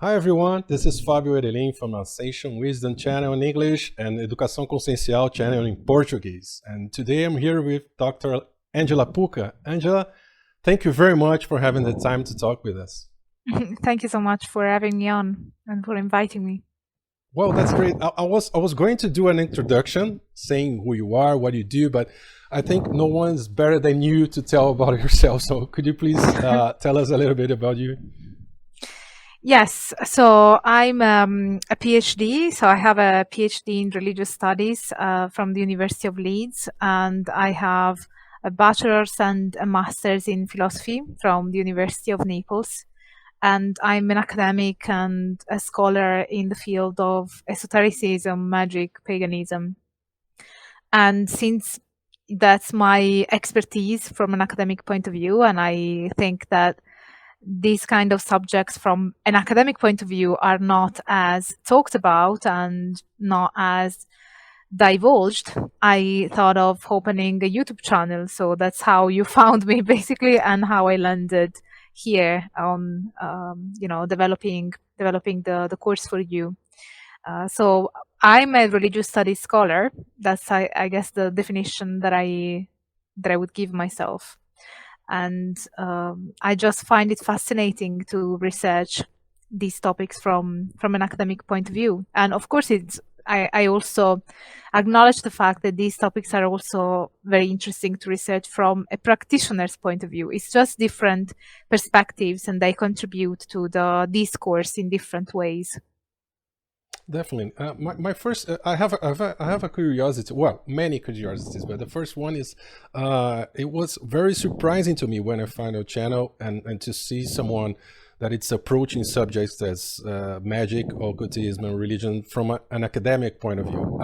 Hi everyone, this is Fábio Erelin from Ascension Wisdom channel in English and Educação Consciencial channel in Portuguese. And today I'm here with Dr. Angela Puca. Angela, thank you very much for having the time to talk with us. Thank you so much for having me on and for inviting me. Well, that's great. I was going to do an introduction saying who you are, what you do, but I think no one's better than you to tell about yourself. So could you please tell us a little bit about you? Yes, so I'm a PhD. So I have a PhD in religious studies from the University of Leeds, and I have a bachelor's and a master's in philosophy from the University of Naples. And I'm an academic and a scholar in the field of esotericism, magic, paganism. And since that's my expertise from an academic point of view, and I think that these kind of subjects from an academic point of view are not as talked about and not as divulged, I thought of opening a YouTube channel. So that's how you found me basically, and how I landed here on developing the course for you. So I'm a religious studies scholar. That's I guess the definition that I would give myself. And I just find it fascinating to research these topics from an academic point of view. And of course, I also acknowledge the fact that these topics are also very interesting to research from a practitioner's point of view. It's just different perspectives, and they contribute to the discourse in different ways. Definitely. My first, I have a curiosity. Well, many curiosities, but the first one is, it was very surprising to me when I found your channel and to see someone that it's approaching subjects as magic, occultism, and religion from an academic point of view.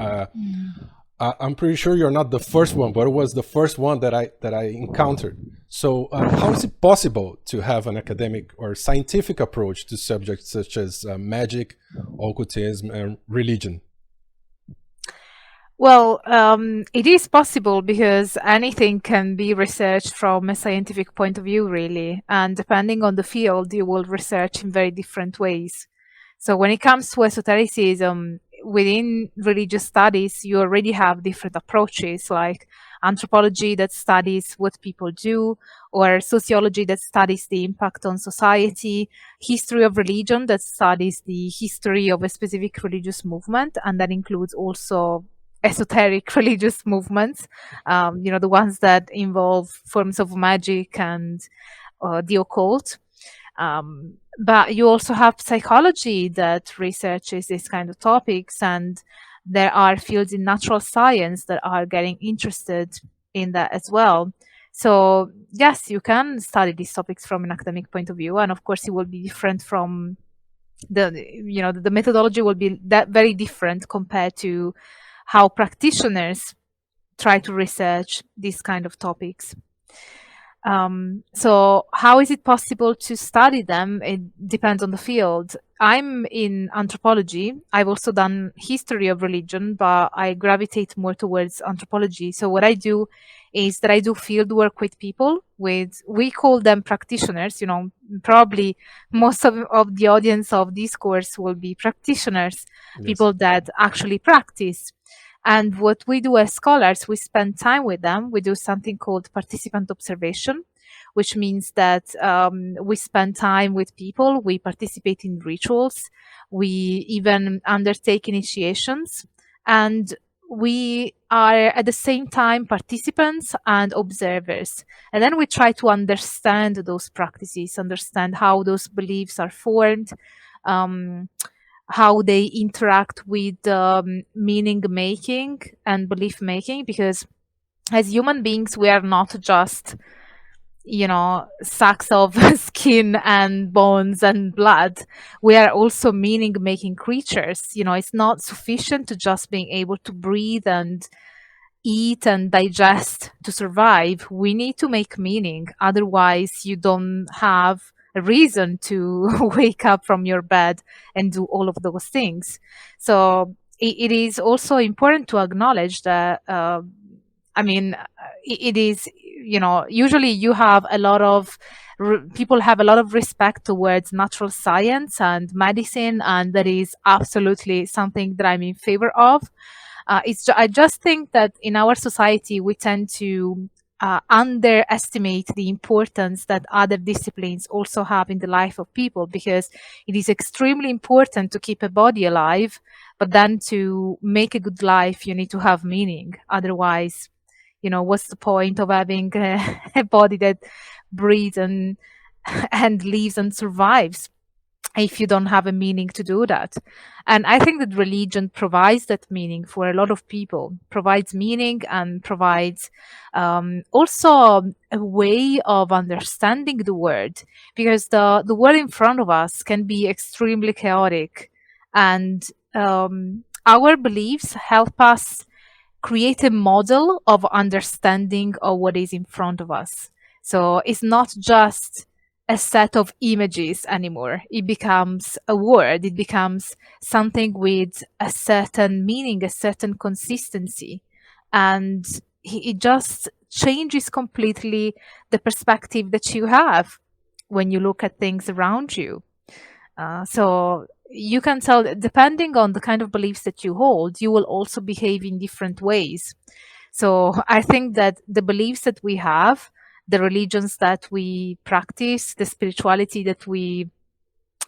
I'm pretty sure you're not the first one, but it was the first one that I encountered. So how is it possible to have an academic or scientific approach to subjects such as magic, occultism, and religion? Well, it is possible because anything can be researched from a scientific point of view, really. And depending on the field, you will research in very different ways. So when it comes to esotericism, within religious studies, you already have different approaches, like anthropology that studies what people do, or sociology that studies the impact on society, history of religion that studies the history of a specific religious movement, and that includes also esoteric religious movements, the ones that involve forms of magic and the occult. But you also have psychology that researches these kind of topics, and there are fields in natural science that are getting interested in that as well. So yes, you can study these topics from an academic point of view, and of course it will be different from the methodology will be that very different compared to how practitioners try to research these kind of topics. So how is it possible to study them? It depends on the field. I'm in anthropology. I've also done history of religion, but I gravitate more towards anthropology. So what I do is that I do field work with people we call them practitioners. Probably most of the audience of this course will be practitioners, yes. People that actually practice. And what we do as scholars, we spend time with them. We do something called participant observation, which means that we spend time with people, we participate in rituals, we even undertake initiations, and we are at the same time participants and observers. And then we try to understand those practices, understand how those beliefs are formed, how they interact with meaning making and belief making, because as human beings, we are not just, sacks of skin and bones and blood. We are also meaning making creatures. It's not sufficient to just being able to breathe and eat and digest to survive. We need to make meaning. Otherwise, you don't have a reason to wake up from your bed and do all of those things. So it is also important to acknowledge that, it is, usually you have a lot of people have a lot of respect towards natural science and medicine, and that is absolutely something that I'm in favor of. I just think that in our society we tend to underestimate the importance that other disciplines also have in the life of people, because it is extremely important to keep a body alive, but then to make a good life you need to have meaning. Otherwise, what's the point of having a body that breathes and and lives and survives if you don't have a meaning to do that? And I think that religion provides that meaning for a lot of people, provides meaning and provides also a way of understanding the world, because the world in front of us can be extremely chaotic, and our beliefs help us create a model of understanding of what is in front of us. So it's not just a set of images anymore. It becomes a word. It becomes something with a certain meaning, a certain consistency. And it just changes completely the perspective that you have when you look at things around you. So you can tell, depending on the kind of beliefs that you hold, you will also behave in different ways. So I think that the beliefs that we have, the religions that we practice, the spirituality that we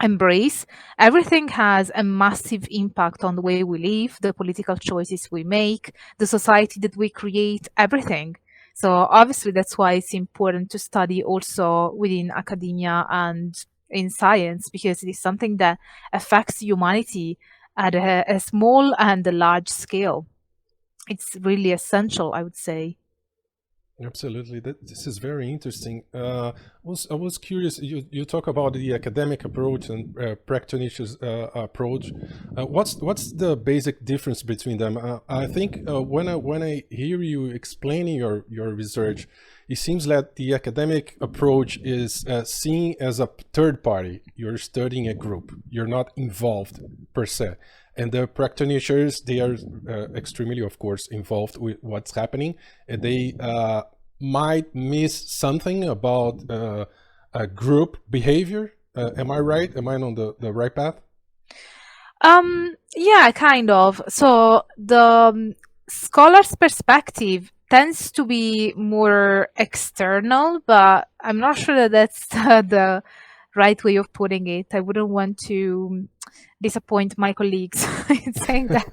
embrace, everything has a massive impact on the way we live, the political choices we make, the society that we create, everything. So obviously that's why it's important to study also within academia and in science, because it is something that affects humanity at a small and a large scale. It's really essential, I would say. Absolutely, this is very interesting. I was curious. You talk about the academic approach and practitioners' approach. What's the basic difference between them? I think when I hear you explaining your research, it seems that the academic approach is seen as a third party. You're studying a group. You're not involved per se. And the practitioners, they are extremely, of course, involved with what's happening, and they might miss something about a group behavior. Am I right? Am I on the right path? Yeah, kind of. So the scholar's perspective tends to be more external, but I'm not sure that that's the right way of putting it. I wouldn't want to disappoint my colleagues in saying that,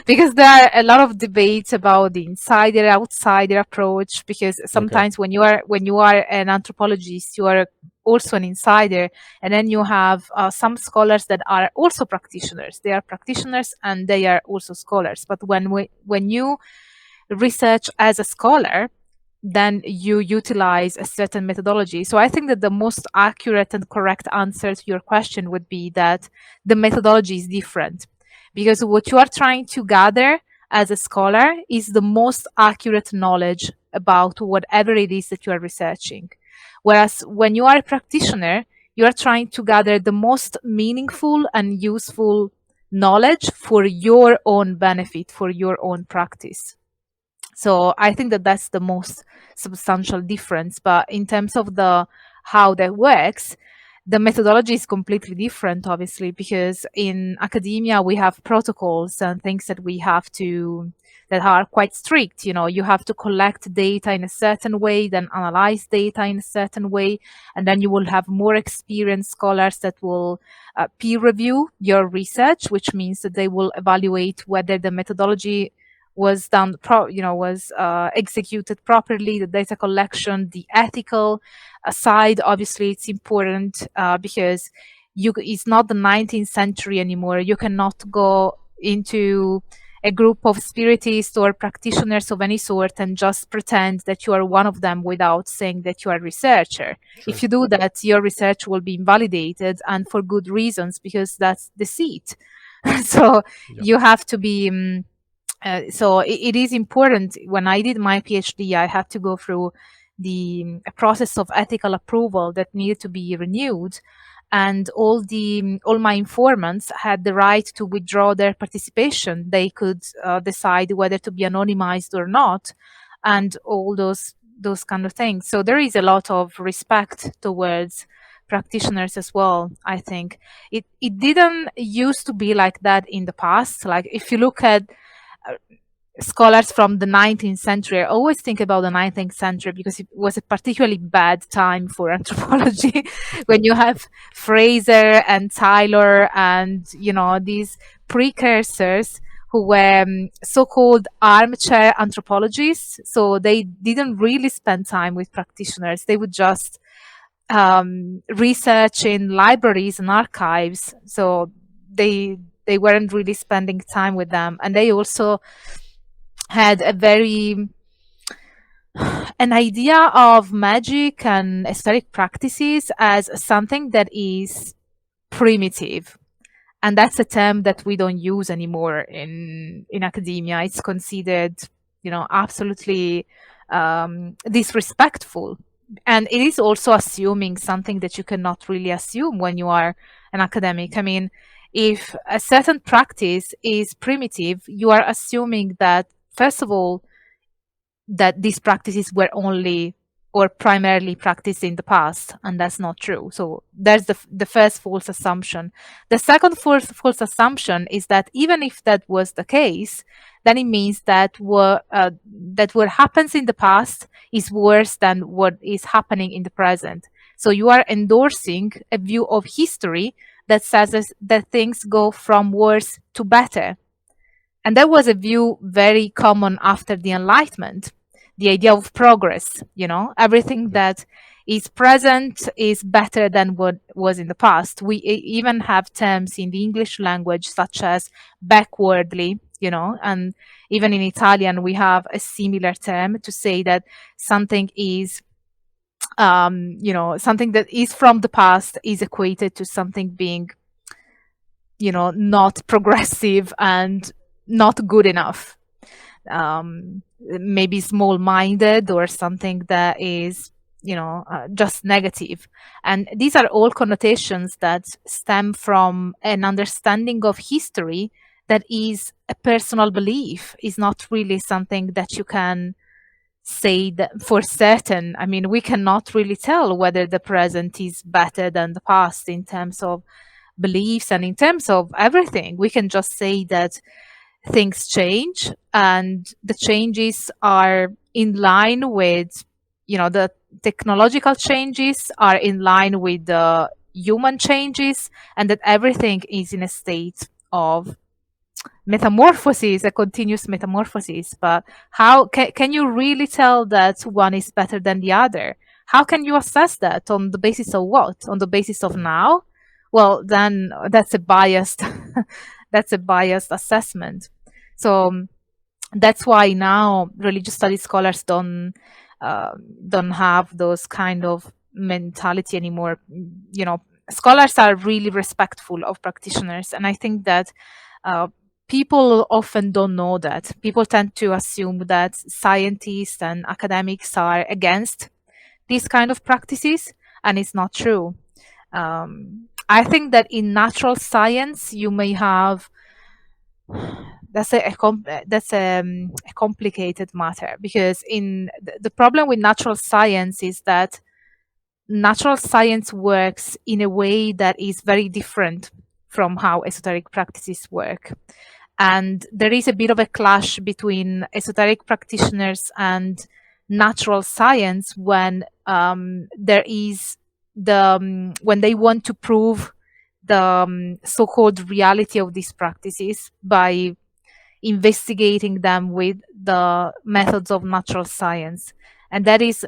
because there are a lot of debates about the insider outsider approach, because sometimes when you are an anthropologist, you are also an insider, and then you have some scholars that are also practitioners. They are practitioners and they are also scholars. But when you research as a scholar, then you utilize a certain methodology. So I think that the most accurate and correct answer to your question would be that the methodology is different, because what you are trying to gather as a scholar is the most accurate knowledge about whatever it is that you are researching. Whereas when you are a practitioner, you are trying to gather the most meaningful and useful knowledge for your own benefit, for your own practice. So I think that that's the most substantial difference. But in terms of how that works, the methodology is completely different, obviously, because in academia we have protocols and things that we have to that are quite strict. You have to collect data in a certain way, then analyze data in a certain way, and then you will have more experienced scholars that will peer review your research, which means that they will evaluate whether the methodology was done, executed properly, the data collection, the ethical side. Obviously, it's important because it's not the 19th century anymore. You cannot go into a group of spiritists or practitioners of any sort and just pretend that you are one of them without saying that you are a researcher. Sure. If you do that, your research will be invalidated, and for good reasons, because that's deceit. So you have to be... so it is important. When I did my PhD, I had to go through the process of ethical approval that needed to be renewed, and all my informants had the right to withdraw their participation. They could decide whether to be anonymized or not, and all those those kind of things. So there is a lot of respect towards practitioners as well. I think it didn't used to be like that in the past. Like if you look at scholars from the 19th century, I always think about the 19th century because it was a particularly bad time for anthropology when you have Fraser and Tyler and, you know, these precursors who were so-called armchair anthropologists. So they didn't really spend time with practitioners. They would just research in libraries and archives. So they weren't really spending time with them. And they also had an idea of magic and aesthetic practices as something that is primitive. And that's a term that we don't use anymore in academia. It's considered, you know, absolutely disrespectful. And it is also assuming something that you cannot really assume when you are an academic. I mean, if a certain practice is primitive, you are assuming that, first of all, that these practices were only or primarily practiced in the past, and that's not true. So there's the first false assumption. The second false assumption is that even if that was the case, then it means that what happens in the past is worse than what is happening in the present. So you are endorsing a view of history that says that things go from worse to better. And that was a view very common after the Enlightenment, the idea of progress, you know, everything that is present is better than what was in the past. We even have terms in the English language such as backwardly, you know, and even in Italian we have a similar term to say that something is, you know, something that is from the past is equated to something being, you know, not progressive and not good enough. Maybe small-minded or something that is, you know, just negative. And these are all connotations that stem from an understanding of history that is a personal belief, is not really something that you can say that for certain. I mean, we cannot really tell whether the present is better than the past in terms of beliefs and in terms of everything. We can just say that things change and the changes are in line with, you know, the technological changes are in line with the human changes, and that everything is in a state of metamorphosis, a continuous metamorphosis. But how can you really tell that one is better than the other? How can you assess that? On the basis of what? On the basis of now? Well, then that's a biased that's a biased assessment. So that's why now religious studies scholars don't have those kind of mentality anymore. You know, scholars are really respectful of practitioners, and I think that people often don't know that. People tend to assume that scientists and academics are against these kind of practices, and it's not true. I think that in natural science you may have that's a complicated matter, because in the problem with natural science is that natural science works in a way that is very different from how esoteric practices work. And there is a bit of a clash between esoteric practitioners and natural science when there is when they want to prove the so-called reality of these practices by investigating them with the methods of natural science. And that is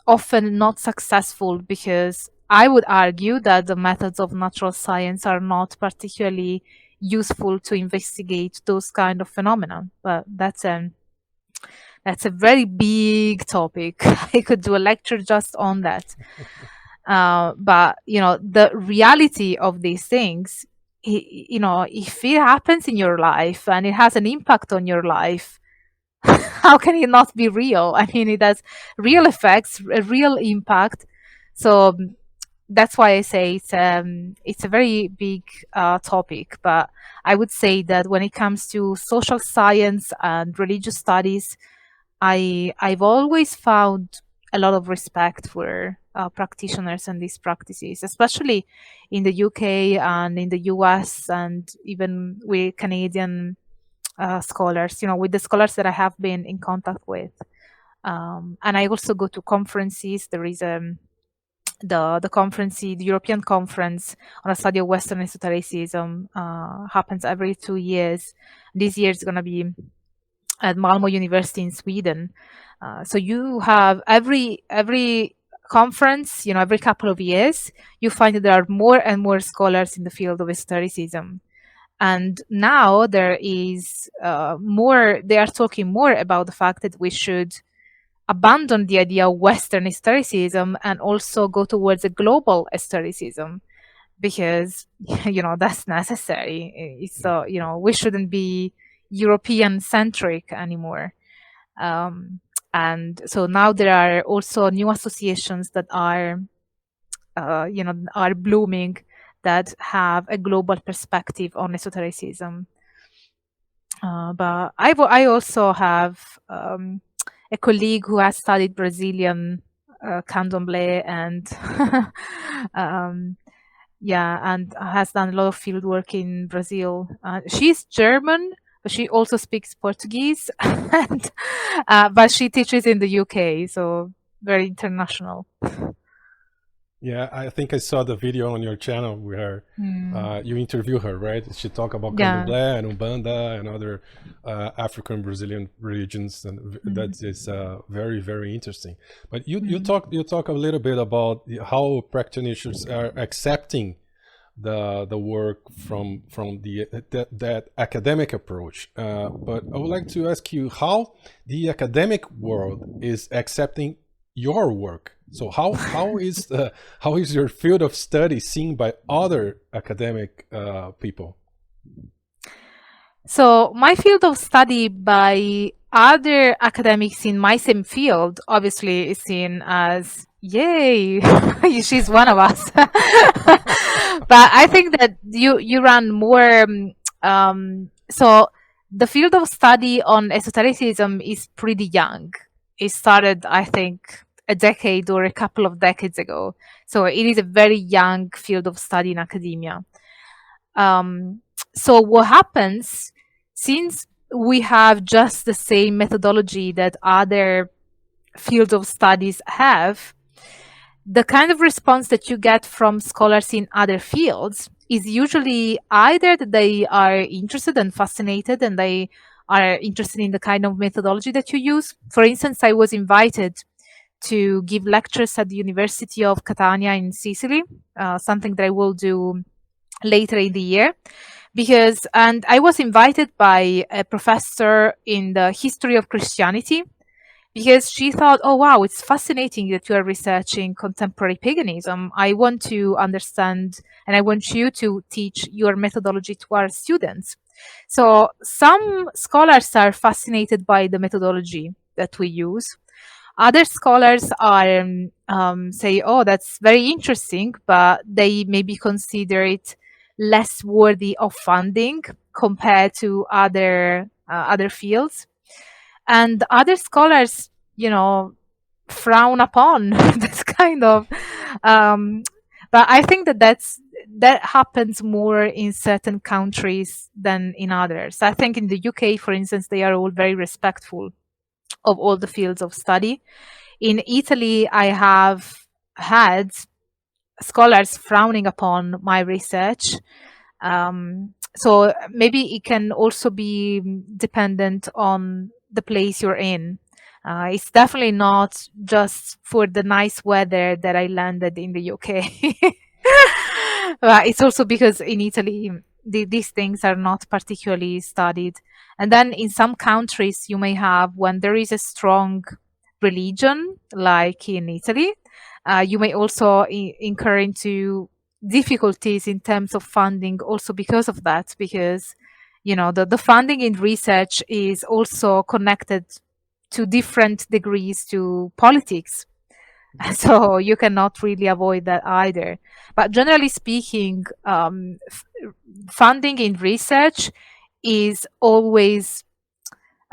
often not successful, because I would argue that the methods of natural science are not particularly useful to investigate those kind of phenomena. But that's a very big topic. I could do a lecture just on that. But you know, the reality of these things, you know, if it happens in your life and it has an impact on your life, how can it not be real? I mean, it has real effects, a real impact. So that's why I say it's a very big topic. But I would say that when it comes to social science and religious studies, I've always found a lot of respect for practitioners and these practices, especially in the UK and in the US, and even with Canadian scholars, with the scholars that I have been in contact with. And I also go to conferences. There is the conference, the European Conference on a Study of Western Esotericism, happens every 2 years. This year is going to be at Malmo University in Sweden. So you have every conference, every couple of years, you find that there are more and more scholars in the field of esotericism. And now there is they are talking more about the fact that we should abandon the idea of Western esotericism and also go towards a global esotericism, because that's necessary. So we shouldn't be European centric anymore. And so now there are also new associations that are blooming, that have a global perspective on esotericism. But I also have a colleague who has studied Brazilian candomblé and and has done a lot of field work in Brazil. She's German, but she also speaks Portuguese, and but she teaches in the UK, so very international. Yeah, I think I saw the video on your channel where you interview her, right? She talked about candomblé and umbanda and other African Brazilian religions, and that is very, very interesting. But you talk a little bit about how practitioners are accepting the work from that academic approach. But I would like to ask you how the academic world is accepting your work. So how is your field of study seen by other academic people? So my field of study by other academics in my same field obviously is seen as, yay, she's one of us. But I think that you run more. So the field of study on esotericism is pretty young. It started, I think, a decade or a couple of decades ago. So it is a very young field of study in academia. So what happens, since we have just the same methodology that other fields of studies have, the kind of response that you get from scholars in other fields is usually either that they are interested and fascinated and they are interested in the kind of methodology that you use. For instance, I was invited to give lectures at the University of Catania in Sicily, something that I will do later in the year. And I was invited by a professor in the history of Christianity, because she thought, oh, wow, it's fascinating that you are researching contemporary paganism. I want to understand, and I want you to teach your methodology to our students. So some scholars are fascinated by the methodology that we use. Other scholars are say, oh, that's very interesting, but they maybe consider it less worthy of funding compared to other fields. And other scholars, frown upon this kind of. But I think that happens more in certain countries than in others. I think in the UK, for instance, they are all very respectful of all the fields of study. In Italy, I have had scholars frowning upon my research. So maybe it can also be dependent on the place you're in. It's definitely not just for the nice weather that I landed in the UK. But it's also because in Italy, these things are not particularly studied. And then in some countries, you may have, when there is a strong religion, like in Italy, you may also incur into difficulties in terms of funding also because of that, because the funding in research is also connected to different degrees to politics. So you cannot really avoid that either. But generally speaking, funding in research is always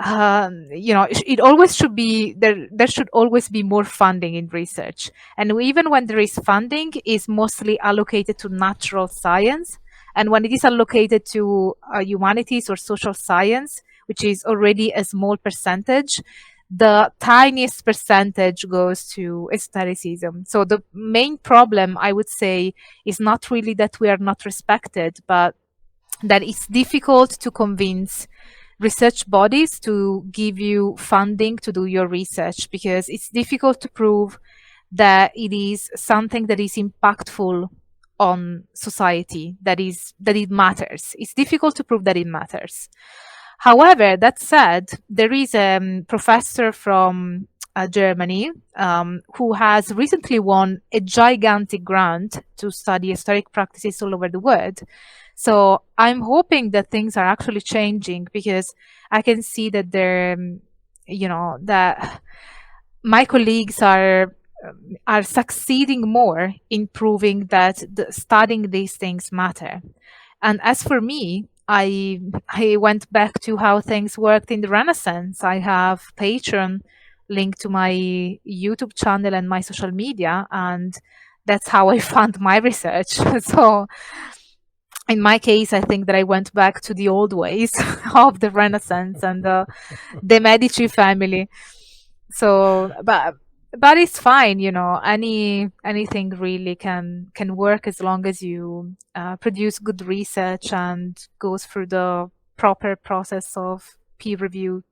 it always should be there should always be more funding in research, and even when there is funding, is mostly allocated to natural science, and when it is allocated to humanities or social science, which is already a small percentage, the tiniest percentage goes to aestheticism. So the main problem, I would say, is not really that we are not respected, but that it's difficult to convince research bodies to give you funding to do your research, because it's difficult to prove that it is something that is impactful on society, that it matters. It's difficult to prove that it matters. However, that said, there is a professor from Germany who has recently won a gigantic grant to study historic practices all over the world. So I'm hoping that things are actually changing, because I can see that that my colleagues are succeeding more in proving that studying these things matter. And as for me, I went back to how things worked in the Renaissance. I have Patreon linked to my YouTube channel and my social media, and that's how I fund my research. So in my case, I think that I went back to the old ways of the Renaissance and the Medici family. So, but it's fine, anything really can work, as long as you produce good research and goes through the proper process of peer review.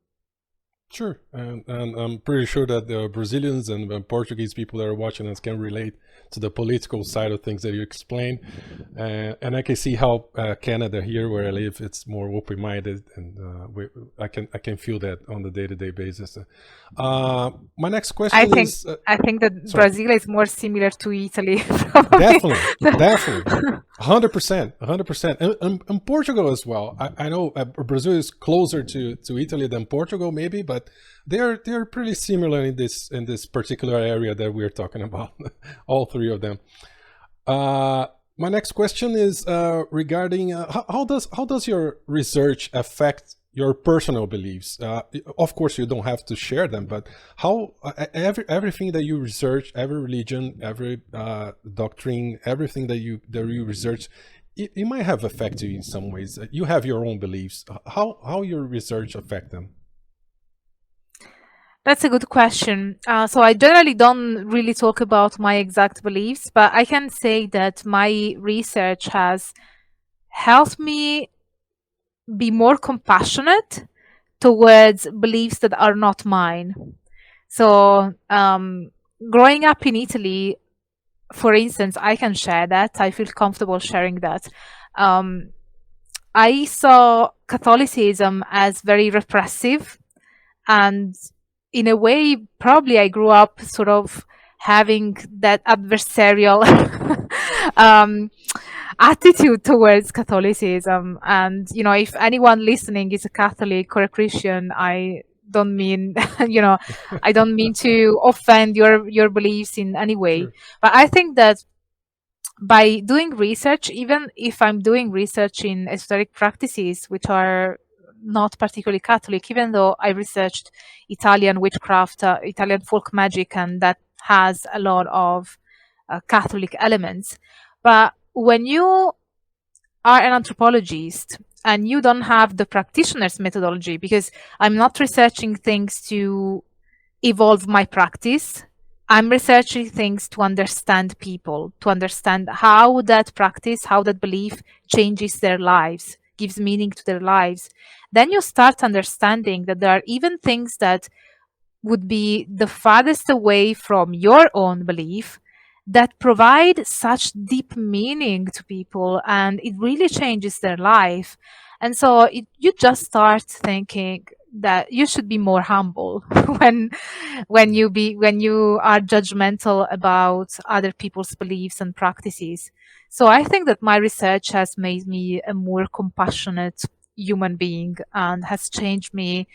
Sure, and I'm pretty sure that the Brazilians and Portuguese people that are watching us can relate to the political side of things that you explained, and I can see how Canada, here where I live, it's more open-minded, and I can feel that on the day-to-day basis. My next question is... I think that sorry. Brazil is more similar to Italy. Definitely, 100%, and Portugal as well. I know Brazil is closer to Italy than Portugal, maybe, but they're pretty similar in this particular area that we're talking about. All three of them. My next question is regarding how does your research affect your personal beliefs? Of course, you don't have to share them, but how everything that you research, every religion, every doctrine, everything that you research, it might have affected you in some ways. You have your own beliefs. How your research affect them? That's a good question. So I generally don't really talk about my exact beliefs, but I can say that my research has helped me be more compassionate towards beliefs that are not mine. So growing up in Italy, for instance, I can share that. I feel comfortable sharing that. I saw Catholicism as very repressive, and in a way, probably I grew up sort of having that adversarial attitude towards Catholicism. And, if anyone listening is a Catholic or a Christian, I don't mean, I don't mean to offend your beliefs in any way. Sure. But I think that by doing research, even if I'm doing research in esoteric practices, which are not particularly Catholic, even though I researched Italian witchcraft, Italian folk magic, and that has a lot of Catholic elements. But when you are an anthropologist and you don't have the practitioner's methodology, because I'm not researching things to evolve my practice, I'm researching things to understand people, to understand how that practice, how that belief changes their lives, gives meaning to their lives. Then you start understanding that there are even things that would be the farthest away from your own belief that provide such deep meaning to people, and it really changes their life. And so you just start thinking that you should be more humble when you are judgmental about other people's beliefs and practices. So I think that my research has made me a more compassionate human being and has changed me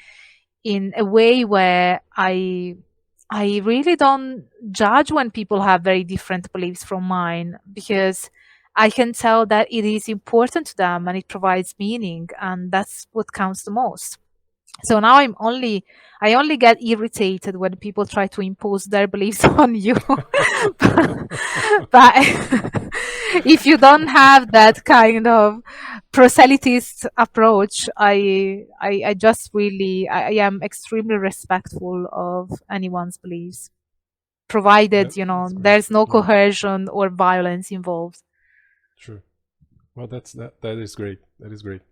in a way where I really don't judge when people have very different beliefs from mine, because I can tell that it is important to them and it provides meaning, and that's what counts the most. So now I only get irritated when people try to impose their beliefs on you. But if you don't have that kind of proselytist approach, I just really, I am extremely respectful of anyone's beliefs, provided, you know, That's great. there's no coercion or violence involved. True. Well, that is great. That is great.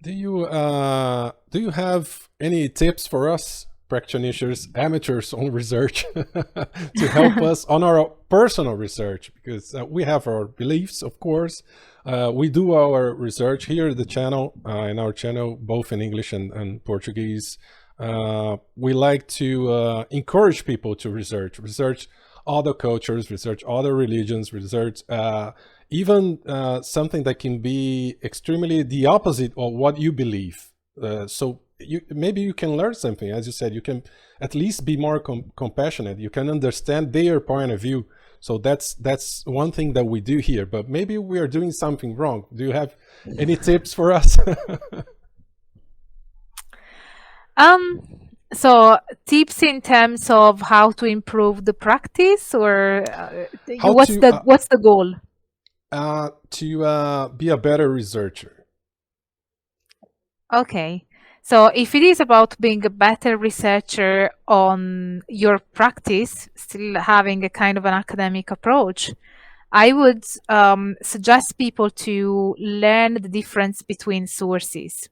Do you have any tips for us practitioners, amateurs on research, to help us on our personal research? Because we have our beliefs, of course. We do our research here at the channel, in our channel, both in English and Portuguese. We like to encourage people to research other cultures, research other religions, research even something that can be extremely the opposite of what you believe. So maybe you can learn something. As you said, you can at least be more compassionate. You can understand their point of view. So that's one thing that we do here. But maybe we are doing something wrong. Do you have any tips for us? So tips in terms of how to improve the practice, or what's the goal? To be a better researcher. Okay. So if it is about being a better researcher on your practice, still having a kind of an academic approach, I would suggest people to learn the difference between sources.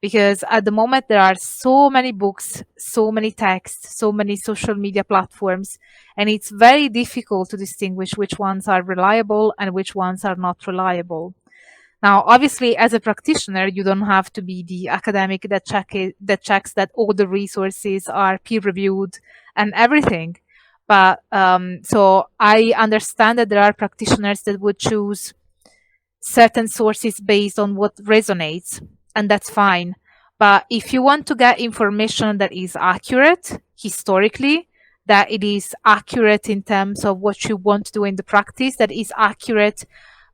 Because at the moment there are so many books, so many texts, so many social media platforms, and it's very difficult to distinguish which ones are reliable and which ones are not reliable. Now, obviously, as a practitioner, you don't have to be the academic that checks that all the resources are peer-reviewed and everything. But so I understand that there are practitioners that would choose certain sources based on what resonates, and that's fine. But if you want to get information that is accurate historically, that it is accurate in terms of what you want to do in the practice, that is accurate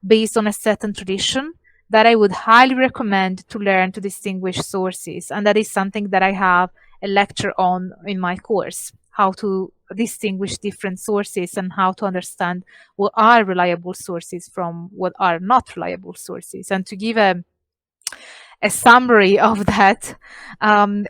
based on a certain tradition, that I would highly recommend to learn to distinguish sources. And that is something that I have a lecture on in my course, how to distinguish different sources and how to understand what are reliable sources from what are not reliable sources. And to give a summary of that,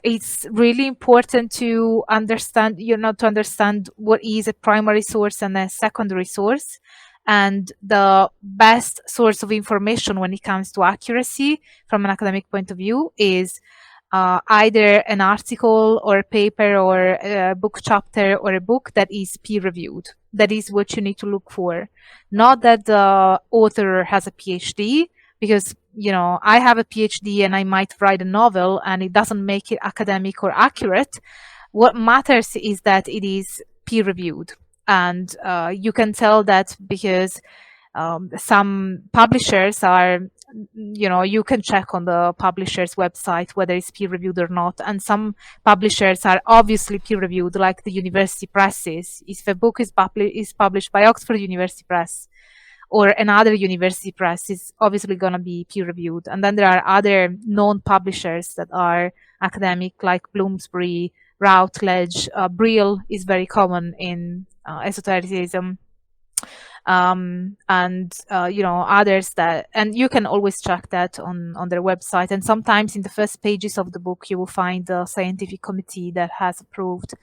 it's really important to understand, to understand what is a primary source and a secondary source. And the best source of information when it comes to accuracy from an academic point of view is either an article or a paper or a book chapter or a book that is peer-reviewed. That is what you need to look for. Not that the author has a PhD, because I have a PhD and I might write a novel and it doesn't make it academic or accurate. What matters is that it is peer-reviewed. And you can tell that because some publishers are, you can check on the publisher's website whether it's peer-reviewed or not. And some publishers are obviously peer-reviewed, like the university presses. If a book is published by Oxford University Press or another university press, is obviously going to be peer-reviewed. And then there are other known publishers that are academic, like Bloomsbury, Routledge. Brill is very common in esotericism. And others that, and you can always check that on their website. And sometimes in the first pages of the book, you will find the scientific committee that has approved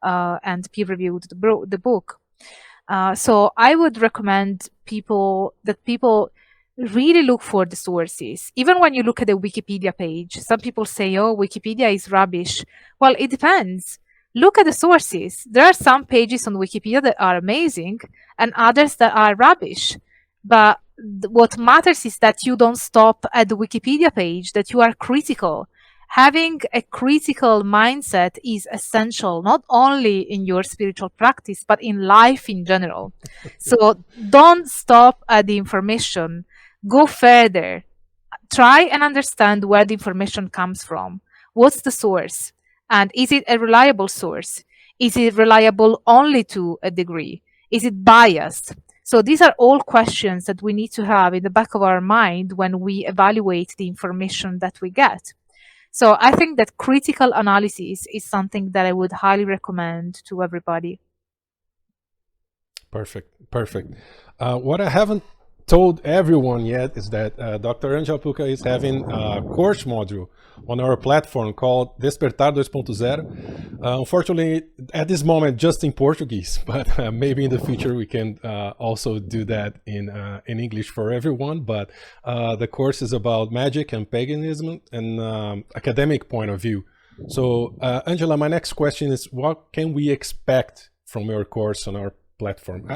and peer-reviewed the book. So I would recommend people really look for the sources. Even when you look at the Wikipedia page, some people say, oh, Wikipedia is rubbish. Well, it depends. Look at the sources. There are some pages on Wikipedia that are amazing and others that are rubbish. But what matters is that you don't stop at the Wikipedia page, that you are critical. Having a critical mindset is essential, not only in your spiritual practice, but in life in general. So don't stop at the information. Go further. Try and understand where the information comes from. What's the source? And is it a reliable source? Is it reliable only to a degree? Is it biased? So these are all questions that we need to have in the back of our mind when we evaluate the information that we get. So I think that critical analysis is something that I would highly recommend to everybody. Perfect, perfect. What I haven't told everyone yet is that Dr. Angela Puca is having a course module on our platform called Despertar 2.0. Unfortunately, at this moment, just in Portuguese, but maybe in the future we can also do that in English for everyone. But the course is about magic and paganism and academic point of view. So, Angela, my next question is: what can we expect from your course on our platform?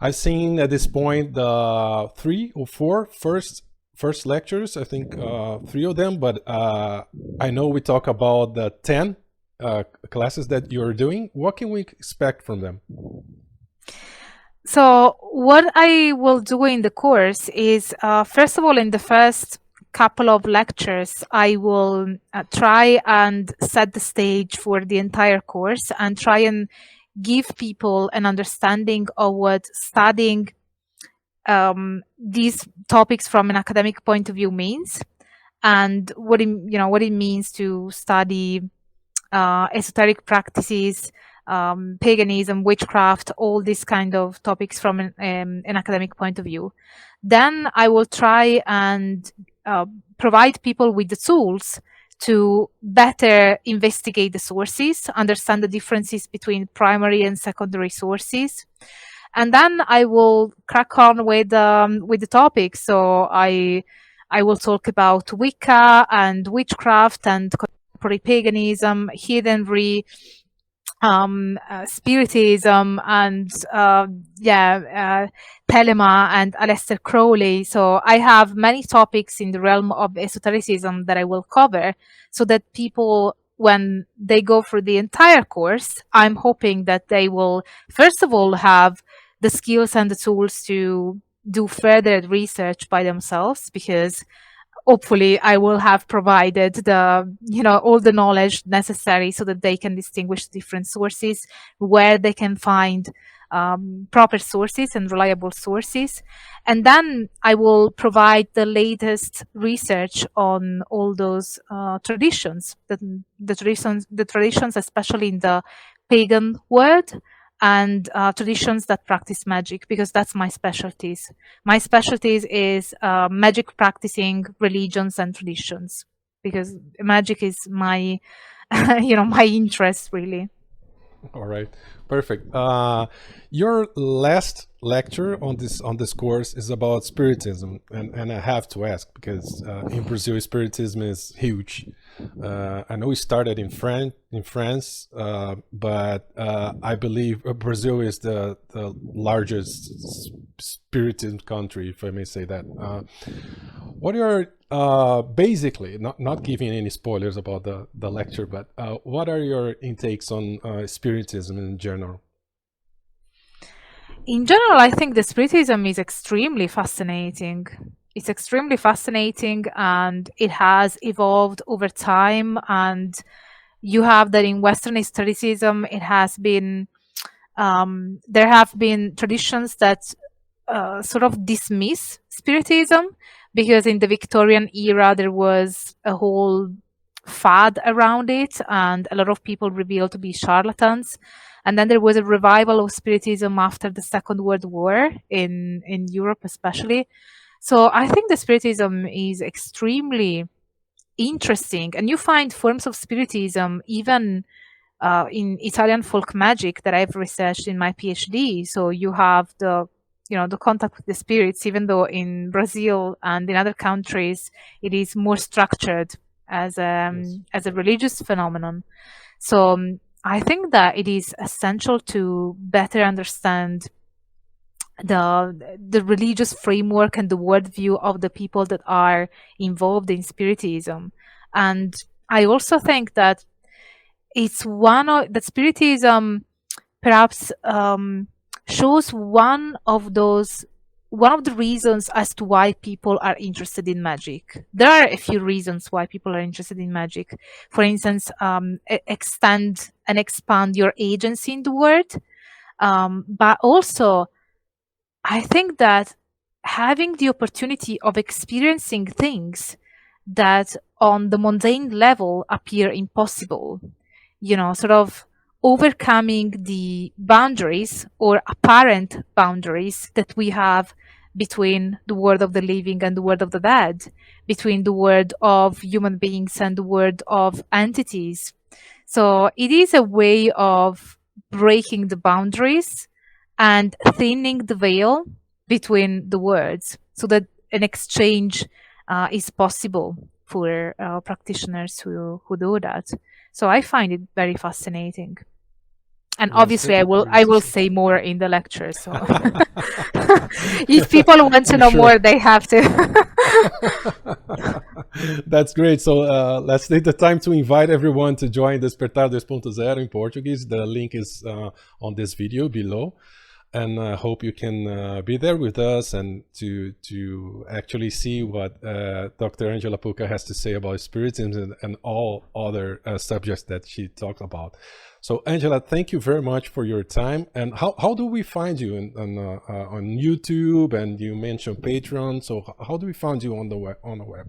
I've seen at this point the 3 or 4 first lectures. I think 3 of them, but I know we talk about the 10 classes that you're doing. What can we expect from them? So what I will do in the course is, first of all, in the first couple of lectures, I will try and set the stage for the entire course and try and give people an understanding of what studying these topics from an academic point of view means, and what it means to study esoteric practices, paganism, witchcraft, all these kind of topics from an academic point of view. Then I will try and provide people with the tools to better investigate the sources, understand the differences between primary and secondary sources. And then I will crack on with the topic. So I will talk about Wicca and witchcraft and contemporary paganism, heathenry, spiritism, and Telema and Aleister Crowley. So I have many topics in the realm of esotericism that I will cover, so that people, when they go through the entire course, I'm hoping that they will, first of all, have the skills and the tools to do further research by themselves, because hopefully I will have provided the, all the knowledge necessary so that they can distinguish different sources, where they can find proper sources and reliable sources. And then I will provide the latest research on all those traditions, the traditions, especially in the pagan world, and traditions that practice magic, because that's my specialties. My specialties is magic practicing religions and traditions, because magic is my, my interest, really. All right, perfect. Your last lecture on this course is about spiritism, and I have to ask because in Brazil spiritism is huge. I know it started in France, but I believe Brazil is the largest spiritism country, if I may say that. What are basically, not giving any spoilers about the lecture, but what are your intakes on spiritism in general? In general, I think the spiritism is extremely fascinating. It's extremely fascinating, and it has evolved over time. And you have that in Western historicism, it has been, there have been traditions that sort of dismiss spiritism, because in the Victorian era there was a whole fad around it, and a lot of people revealed to be charlatans. And then there was a revival of spiritism after the Second World War in Europe, especially. So I think the spiritism is extremely interesting, and you find forms of spiritism even in Italian folk magic that I've researched in my PhD. So you have the contact with the spirits, even though in Brazil and in other countries it is more structured as a religious phenomenon. So I think that it is essential to better understand the religious framework and the worldview of the people that are involved in spiritism. And I also think that it's that spiritism perhaps shows one of the reasons as to why people are interested in magic. There are a few reasons why people are interested in magic. For instance, extend and expand your agency in the world. But also, I think that having the opportunity of experiencing things that on the mundane level appear impossible. Sort of overcoming the boundaries or apparent boundaries that we have between the world of the living and the world of the dead, between the world of human beings and the world of entities. So it is a way of breaking the boundaries and thinning the veil between the words so that an exchange is possible for practitioners who do that. So I find it very fascinating. And Yes, obviously thank you for I your will say more in the lecture. So if people want to know more, they have to. That's great. So let's take the time to invite everyone to join Despertar 2.0 in Portuguese. The link is on this video below. And I hope you can be there with us and to actually see what Dr. Angela Puca has to say about spiritism and all other subjects that she talked about. So Angela, thank you very much for your time. And how do we find you on YouTube? And you mentioned Patreon. So how do we find you on the web?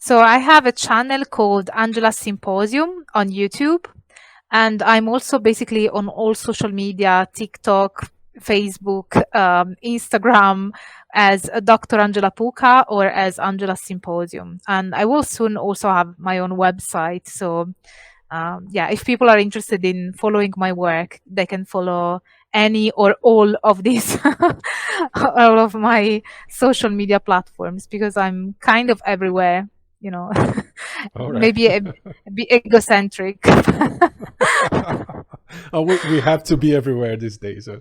So I have a channel called Angela Symposium on YouTube. And I'm also basically on all social media, TikTok, Facebook, Instagram, as Dr. Angela Puca or as Angela Symposium. And I will soon also have my own website. So yeah, if people are interested in following my work, they can follow any or all of these, all of my social media platforms, because I'm kind of everywhere. All right. Maybe a bit egocentric. We have to be everywhere these days. So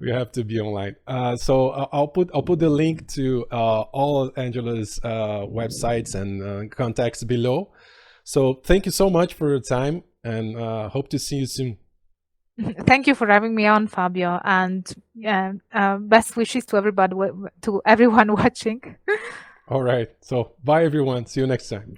we have to be online. So I'll put the link to all Angela's websites and contacts below. So thank you so much for your time, and hope to see you soon. Thank you for having me on, Fabio, and best wishes to everybody, to everyone watching. All right. So bye, everyone. See you next time.